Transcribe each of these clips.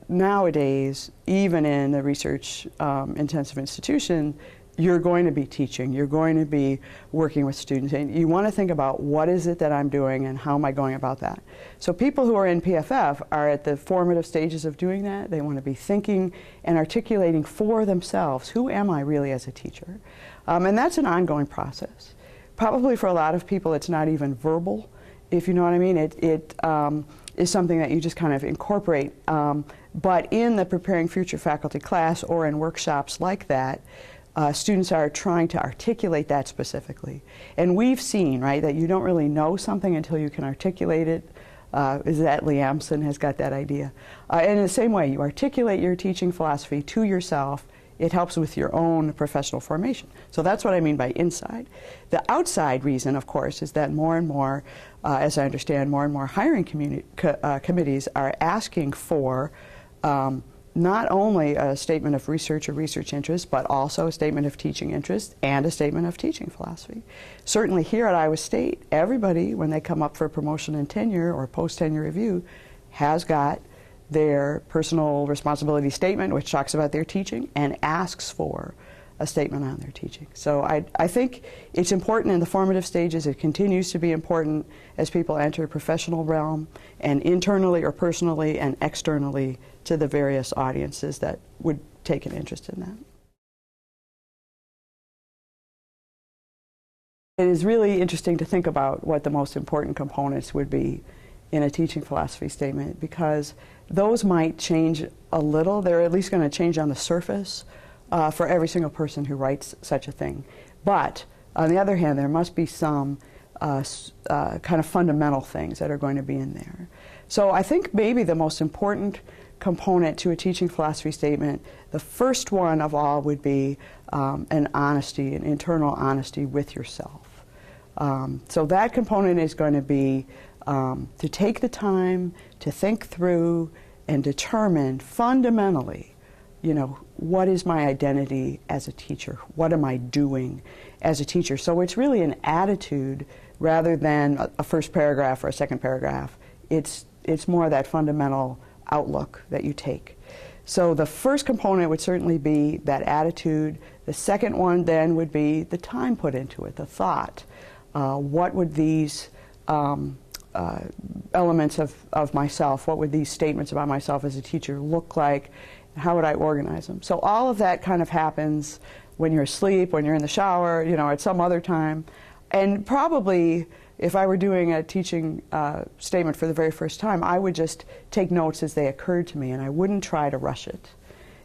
nowadays, even in a research intensive institution, you're going to be teaching, you're going to be working with students, and you want to think about what is it that I'm doing and how am I going about that. So people who are in PFF are at the formative stages of doing that. They want to be thinking and articulating for themselves, who am I really as a teacher? And that's an ongoing process. Probably for a lot of people it's not even verbal, if you know what I mean. It is something that you just kind of incorporate. But in the Preparing Future Faculty class or in workshops like that, students are trying to articulate that specifically. And we've seen, right, that you don't really know something until you can articulate it. Is that Liamson has got that idea. And in the same way, you articulate your teaching philosophy to yourself. It helps with your own professional formation. So that's what I mean by inside. The outside reason, of course, is that more and more, as I understand, more and more hiring committees are asking for not only a statement of research or research interest, but also a statement of teaching interest and a statement of teaching philosophy. Certainly here at Iowa State, everybody, when they come up for promotion and tenure or post-tenure review, has got their personal responsibility statement, which talks about their teaching, and asks for a statement on their teaching. So I think it's important in the formative stages. It continues to be important as people enter a professional realm, and internally or personally and externally to the various audiences that would take an interest in that. It is really interesting to think about what the most important components would be in a teaching philosophy statement, because those might change a little. They're at least going to change on the surface for every single person who writes such a thing. But on the other hand, there must be some kind of fundamental things that are going to be in there. So I think maybe the most important component to a teaching philosophy statement, the first one of all would be an honesty, an internal honesty with yourself. So that component is going to be to take the time to think through and determine fundamentally, you know, what is my identity as a teacher? What am I doing as a teacher? So it's really an attitude rather than a first paragraph or a second paragraph. It's more that fundamental outlook that you take. So the first component would certainly be that attitude. The second one then would be the time put into it, the thought. What would these elements of myself, what would these statements about myself as a teacher look like? How would I organize them? So all of that kind of happens when you're asleep, when you're in the shower, you know, at some other time. And probably, if I were doing a teaching statement for the very first time, I would just take notes as they occurred to me, and I wouldn't try to rush it.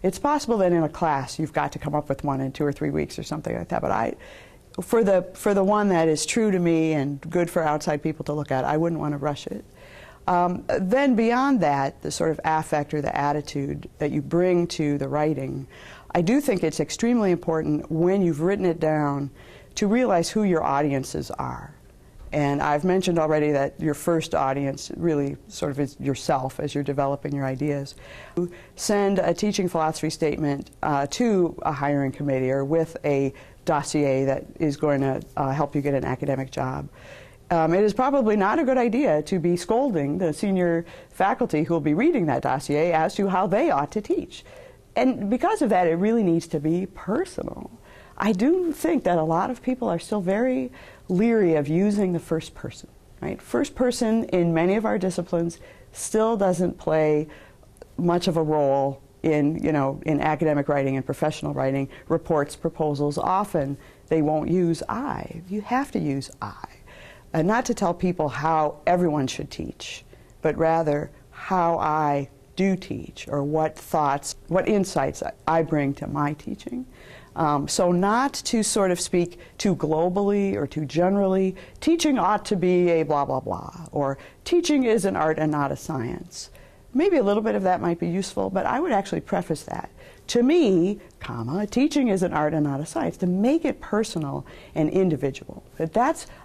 It's possible that in a class you've got to come up with one in 2 or 3 weeks or something like that, but for the one that is true to me and good for outside people to look at, I wouldn't want to rush it. Then beyond that, the sort of affect or the attitude that you bring to the writing, I do think it's extremely important when you've written it down to realize who your audiences are. And I've mentioned already that your first audience really sort of is yourself as you're developing your ideas. Send a teaching philosophy statement to a hiring committee or with a dossier that is going to help you get an academic job. It is probably not a good idea to be scolding the senior faculty who will be reading that dossier as to how they ought to teach. And because of that, it really needs to be personal. I do think that a lot of people are still very leery of using the first person, right? First person in many of our disciplines still doesn't play much of a role in, you know, in academic writing and professional writing, reports, proposals. Often they won't use I. You have to use I. Not to tell people how everyone should teach, but rather how I do teach, or what thoughts, what insights I bring to my teaching. So not to sort of speak too globally or too generally. Teaching ought to be a blah, blah, blah, or teaching is an art and not a science. Maybe a little bit of that might be useful, but I would actually preface that. To me, teaching is an art and not a science, to make it personal and individual.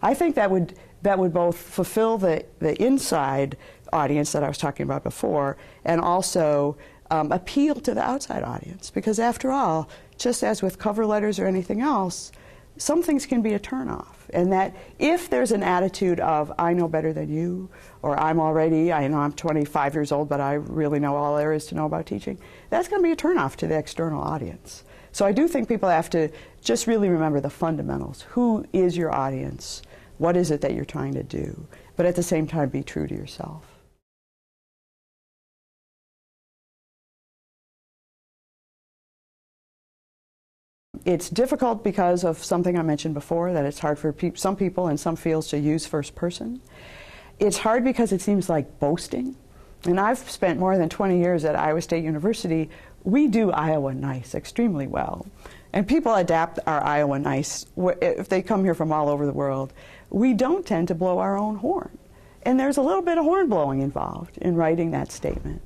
I think that would both fulfill the inside audience that I was talking about before, and also appeal to the outside audience. Because after all, just as with cover letters or anything else, some things can be a turnoff. And that if there's an attitude of, I know better than you, or I know I'm 25 years old, but I really know all there is to know about teaching, that's going to be a turnoff to the external audience. So I do think people have to just really remember the fundamentals. Who is your audience? What is it that you're trying to do? But at the same time, be true to yourself. It's difficult because of something I mentioned before, that it's hard for some people in some fields to use first person. It's hard because it seems like boasting. And I've spent more than 20 years at Iowa State University. We do Iowa nice extremely well. And people adapt our Iowa nice if they come here from all over the world. We don't tend to blow our own horn. And there's a little bit of horn blowing involved in writing that statement.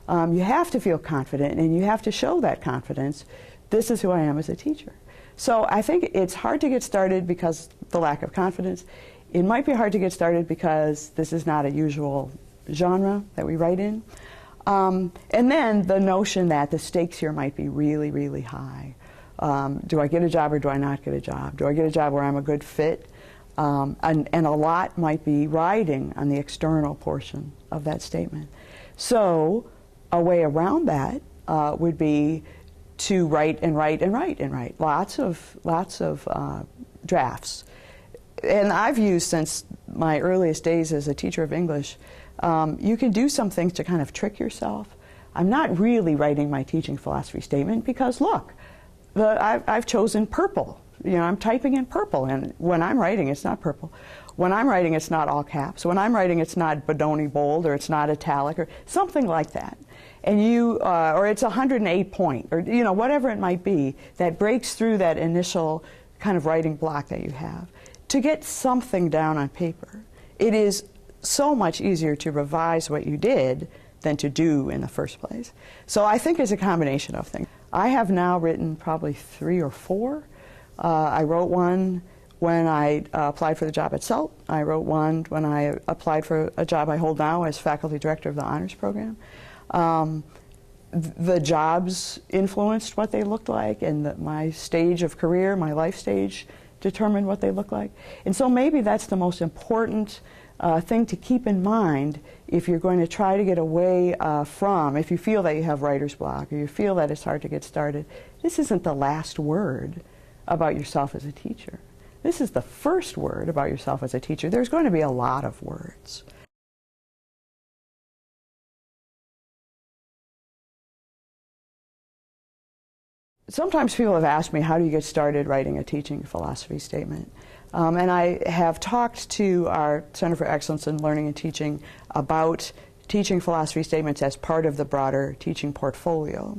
You have to feel confident, and you have to show that confidence. This is who I am as a teacher. So I think it's hard to get started because of the lack of confidence. It might be hard to get started because this is not a usual genre that we write in. And then the notion that the stakes here might be really, really high. Do I get a job or do I not get a job? Do I get a job where I'm a good fit? And a lot might be riding on the external portion of that statement. So a way around that would be to write and write and write and write. Lots of drafts. And I've used, since my earliest days as a teacher of English, you can do some things to kind of trick yourself. I'm not really writing my teaching philosophy statement because, look, I've chosen purple. You know, I'm typing in purple, and when I'm writing, it's not purple. When I'm writing, it's not all caps. When I'm writing, it's not Bodoni bold, or it's not italic, or something like that. And or it's 108 point, or whatever it might be that breaks through that initial kind of writing block that you have. To get something down on paper, it is so much easier to revise what you did than to do in the first place. So I think it's a combination of things. I have now written probably 3 or 4. I wrote one when I applied for the job at SELT. I wrote one when I applied for a job I hold now as faculty director of the honors program. The jobs influenced what they looked like, and my stage of career, my life stage, determined what they look like. And so maybe that's the most important thing to keep in mind if you're going to try to get away from, if you feel that you have writer's block, or you feel that it's hard to get started. This isn't the last word about yourself as a teacher. This is the first word about yourself as a teacher. There's going to be a lot of words. Sometimes people have asked me, how do you get started writing a teaching philosophy statement? And I have talked to our Center for Excellence in Learning and Teaching about teaching philosophy statements as part of the broader teaching portfolio.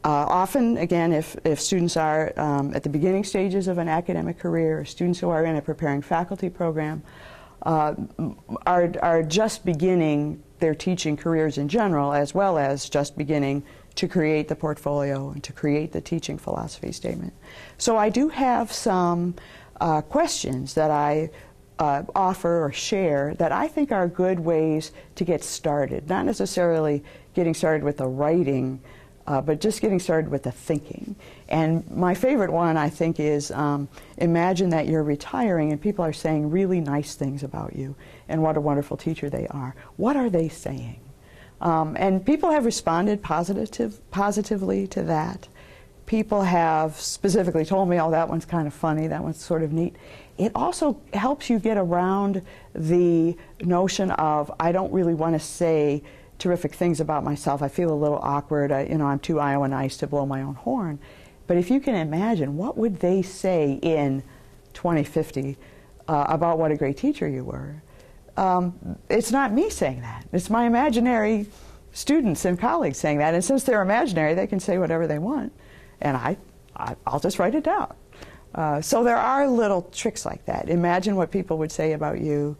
Often, again, if students are at the beginning stages of an academic career, students who are in a preparing faculty program, are just beginning their teaching careers in general, as well as just beginning to create the portfolio and to create the teaching philosophy statement. So I do have some questions that I offer or share that I think are good ways to get started, not necessarily getting started with the writing, but just getting started with the thinking. And my favorite one, I think, is imagine that you're retiring and people are saying really nice things about you and what a wonderful teacher they are. What are they saying? And people have responded positively to that. People have specifically told me, oh, that one's kind of funny, that one's sort of neat. It also helps you get around the notion of, I don't really want to say terrific things about myself. I feel a little awkward. I'm too Iowa nice to blow my own horn. But if you can imagine, what would they say in 2050 about what a great teacher you were? It's not me saying that. It's my imaginary students and colleagues saying that. And since they're imaginary, they can say whatever they want. And I'll just write it down. So there are little tricks like that. Imagine what people would say about you.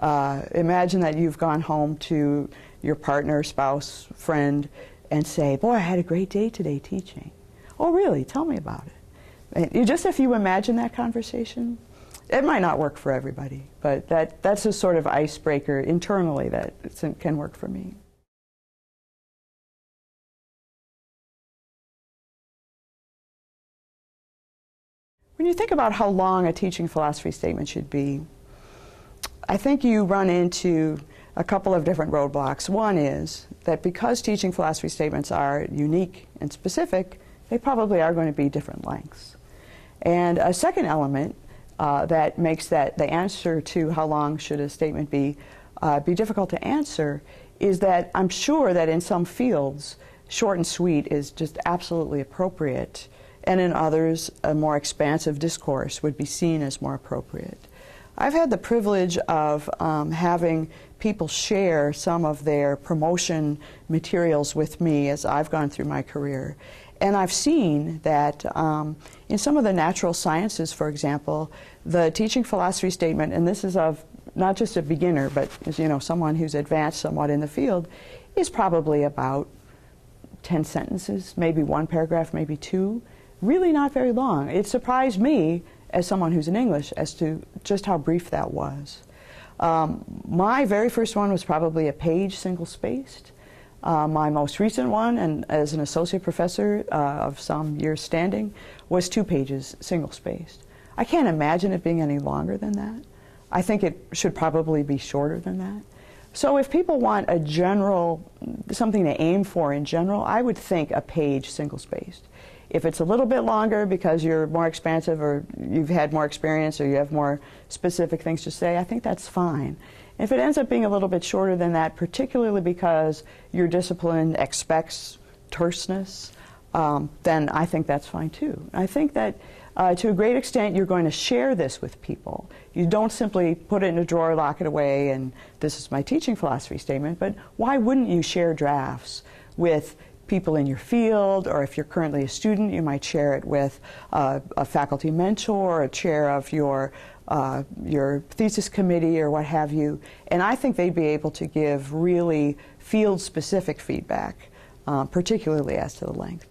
Imagine that you've gone home to your partner, spouse, friend, and say, boy, I had a great day today teaching. Oh, really? Tell me about it. And just if you imagine that conversation, it might not work for everybody, but that's a sort of icebreaker internally that can work for me. When When you think about how long a teaching philosophy statement should be, I think you run into a couple of different roadblocks. One is that because teaching philosophy statements are unique and specific, they probably are going to be different lengths. And a second element that makes that the answer to how long should a statement be difficult to answer is that I'm sure that in some fields, short and sweet is just absolutely appropriate, and in others, a more expansive discourse would be seen as more appropriate. I've had the privilege of having people share some of their promotion materials with me as I've gone through my career. And I've seen that in some of the natural sciences, for example, the teaching philosophy statement, and this is of not just a beginner, but someone who's advanced somewhat in the field, is probably about 10 sentences, maybe one paragraph, maybe two. Really not very long. It surprised me as someone who's in English as to just how brief that was. My very first one was probably a page, single-spaced. My most recent one, and as an associate professor of some years standing, was 2 pages, single-spaced. I can't imagine it being any longer than that. I think it should probably be shorter than that. So if people want a general, something to aim for in general, I would think a page, single-spaced. If it's a little bit longer because you're more expansive or you've had more experience or you have more specific things to say, I think that's fine. If it ends up being a little bit shorter than that, particularly because your discipline expects terseness, then I think that's fine too. I think that to a great extent you're going to share this with people. You don't simply put it in a drawer, lock it away, and this is my teaching philosophy statement, but why wouldn't you share drafts with people in your field, or if you're currently a student, you might share it with a faculty mentor, a chair of your thesis committee, or what have you. And I think they'd be able to give really field-specific feedback, particularly as to the length.